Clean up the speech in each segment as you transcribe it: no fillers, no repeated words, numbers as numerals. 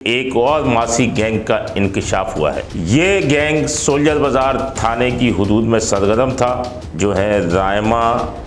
एक और मासी गैंग का इंकशाफ हुआ है। ये गैंग सोल्जर बाजार थाने की हुदूद में सरगर्म था, जो है रायमा,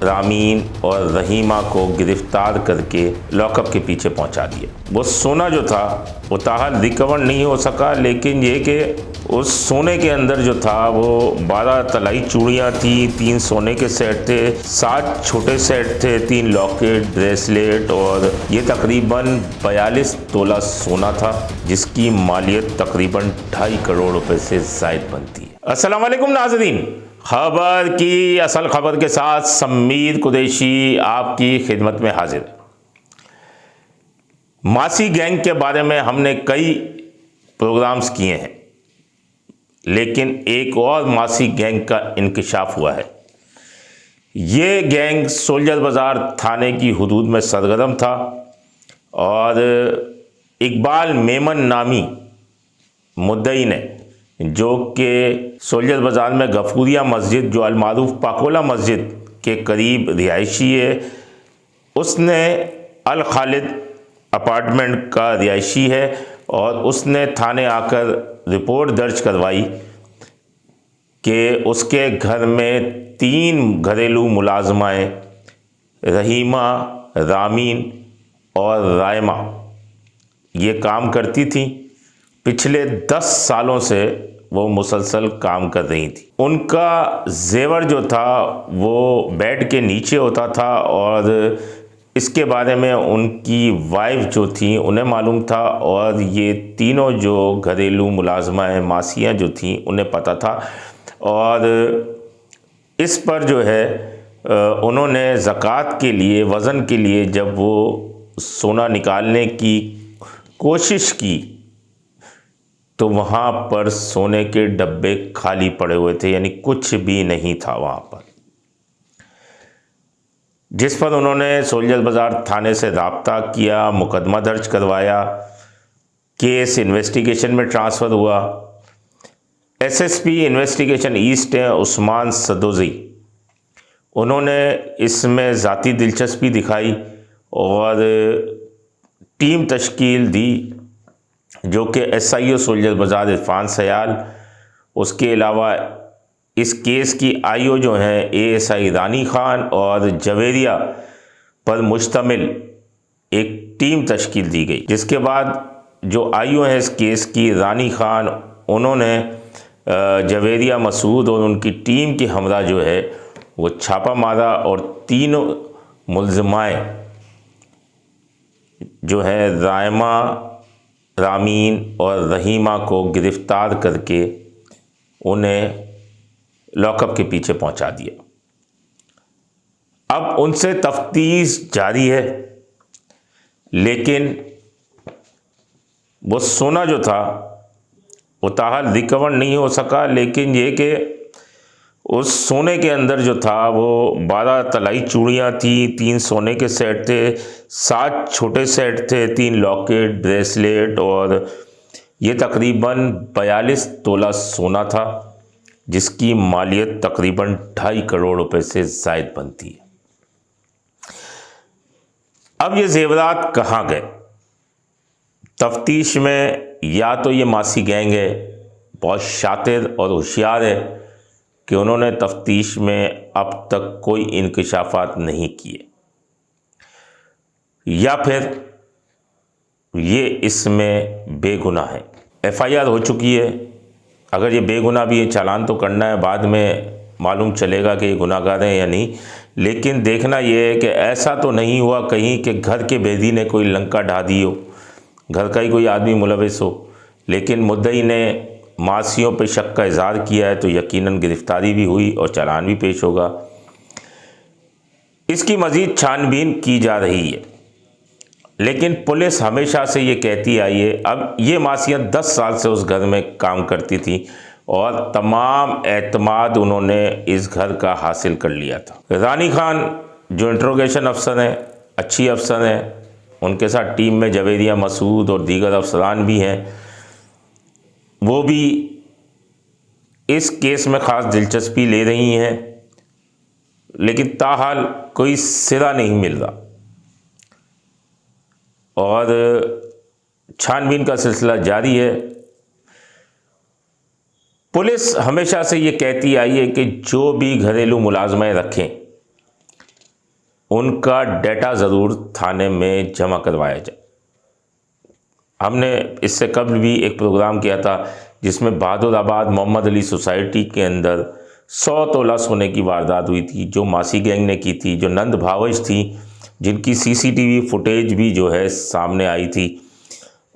रामीन और रहीमा को गिरफ्तार करके लॉकअप के पीछे पहुंचा दिया। वो सोना जो था वो ताहल रिकवर नहीं हो सका, लेकिन ये कि उस सोने के अंदर जो था वो 12 तलाई चूड़ियाँ थी, 3 सोने के सेट थे, 7 छोटे सेट थे, 3 लॉकेट, ब्रेसलेट और ये तकरीबन 42 तोला सोना था, जिसकी मालियत तकरीबन 2.5 करोड़ रुपए से ज़ायद बनती है। अस्सलाम वालेकुम नाज़रीन, खबर की असल खबर के साथ समीर कुरैशी आपकी खिदमत में हाजिर है। मासी गैंग के बारे में हमने कई प्रोग्राम्स किए हैं, लेकिन एक और मासी गैंग का इंकशाफ हुआ है। ये गैंग सोल्जर बाजार थाने की हुदूद में सरगर्म था और इकबाल मेमन नामी मुद्दई ने, जो कि सोल्जर बाजार में गफूरिया मस्जिद जो अलमारूफ पाकोला मस्जिद के करीब रिहायशी है, उसने अल खालिद अपार्टमेंट का रिहायशी है और उसने थाने आकर रिपोर्ट दर्ज करवाई कि उसके घर में 3 घरेलू मुलाजमाएँ रहीमा, रामीन और रायमा ये काम करती थीं। पिछले 10 सालों से वो मुसलसल काम कर रही थी। उनका जेवर जो था वो बेड के नीचे होता था और इसके बारे में उनकी वाइफ जो थी उन्हें मालूम था और ये तीनों जो घरेलू मुलाजमाएँ मासियाँ जो थीं उन्हें पता था और इस पर जो है उन्होंने ज़कात के लिए, वज़न के लिए जब वो सोना निकालने की कोशिश की तो वहाँ पर सोने के डब्बे खाली पड़े हुए थे, यानी कुछ भी नहीं था वहाँ पर, जिस पर उन्होंने सोल्जर बाजार थाने से राब्ता किया, मुकदमा दर्ज करवाया, केस इन्वेस्टिगेशन में ट्रांसफ़र हुआ। एसएसपी इन्वेस्टिगेशन ईस्ट हैं उस्मान सदोज़ी, उन्होंने इसमें ज़ाती दिलचस्पी दिखाई और टीम तश्कील दी, जो कि एसआईओ सोल्जर बाजार इरफान सयाल, उसके अलावा इस केस की आईओ जो हैं एएसआई रानी खान और जवेरिया पर मुश्तमिल एक टीम तश्कील दी गई, जिसके बाद जो आईओ है इस केस की रानी खान, उन्होंने जवेरिया मसूद और उनकी टीम की हमरा जो है वो छापा मारा और 3 मुलज़माएँ जो है रायमा, रामीन और रहीमा को गिरफ्तार करके उन्हें लॉकअप के पीछे पहुंचा दिया। अब उनसे तफ्तीश जारी है, लेकिन वो सोना जो था वो ताहल रिकवर नहीं हो सका, लेकिन ये कि उस सोने के अंदर जो था वो 12 तलाई चूड़ियाँ थी, 3 सोने के सेट थे, 7 छोटे सेट थे, 3 लॉकेट, ब्रेसलेट और ये तकरीबन 42 तोला सोना था, जिसकी मालियत तकरीबन 2.5 करोड़ रुपए से ज़ायद बनती है। अब ये जेवरात कहाँ गए? तफ्तीश में या तो ये मासी गैंग है बहुत शातिर और होशियार है कि उन्होंने तफ्तीश में अब तक कोई इंकशाफात नहीं किए, या फिर ये इसमें बेगुनाह है। एफआईआर हो चुकी है, अगर ये बेगुनाह भी है चालान तो करना है, बाद में मालूम चलेगा कि ये गुनाहगार हैं या नहीं। लेकिन देखना ये है कि ऐसा तो नहीं हुआ कहीं कि घर के बेदी ने कोई लंका ढा दी हो, घर का ही कोई आदमी मुलविस हो, लेकिन मुद्दई ने मासियों पे शक का इजहार किया है तो यकीनन गिरफ्तारी भी हुई और चालान भी पेश होगा। इसकी मज़ीद छानबीन की जा रही है, लेकिन पुलिस हमेशा से ये कहती आई है, अब ये मासियाँ 10 साल से उस घर में काम करती थी और तमाम एतमाद उन्होंने इस घर का हासिल कर लिया था। रानी खान जो इंट्रोगेशन अफसर हैं, अच्छी अफसर हैं, उनके साथ टीम में जवेरिया मसूद और दीगर अफसरान भी हैं, वो भी इस केस में ख़ास दिलचस्पी ले रही हैं, लेकिन ताहाल कोई सिरा नहीं मिल रहा और छानबीन का सिलसिला जारी है। पुलिस हमेशा से ये कहती आई है कि जो भी घरेलू मुलाजमाएं रखें उनका डेटा ज़रूर थाने में जमा करवाया जाए। हमने इससे कबल भी एक प्रोग्राम किया था जिसमें बहादुराबाद मोहम्मद अली सोसाइटी के अंदर 100 तोला सोने की वारदात हुई थी, जो मासी गैंग ने की थी, जो नंद भावज थी, जिनकी सीसीटीवी फुटेज भी जो है सामने आई थी।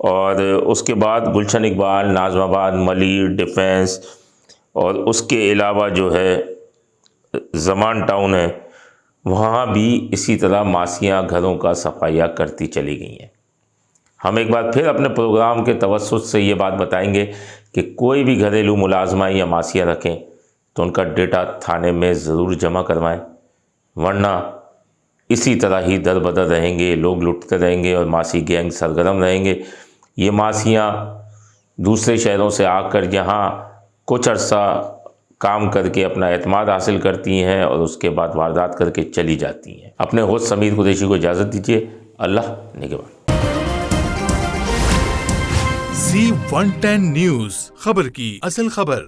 और उसके बाद गुलशन इकबाल, नाजमाबाद, मलिर, डिफेंस और उसके अलावा जो है ज़मान टाउन है, वहाँ भी इसी तरह मासियाँ घरों का सफाइयाँ करती चली गई हैं। हम एक बार फिर अपने प्रोग्राम के तवस्सुत से ये बात बताएंगे कि कोई भी घरेलू मुलाजमा या मासियाँ रखें तो उनका डेटा थाने में ज़रूर जमा करवाएं, वरना इसी तरह ही दर बदर रहेंगे, लोग लुटते रहेंगे और मासी गैंग सरगर्म रहेंगे। ये मासियाँ दूसरे शहरों से आकर यहाँ कुछ अर्सा काम करके अपना एतमाद हासिल करती हैं और उसके बाद वारदात करके चली जाती हैं। अपने होस्ट समीर कुरैशी को इजाज़त दीजिए। अल्लाह निगहबान। Z110 न्यूज़, खबर की असल खबर।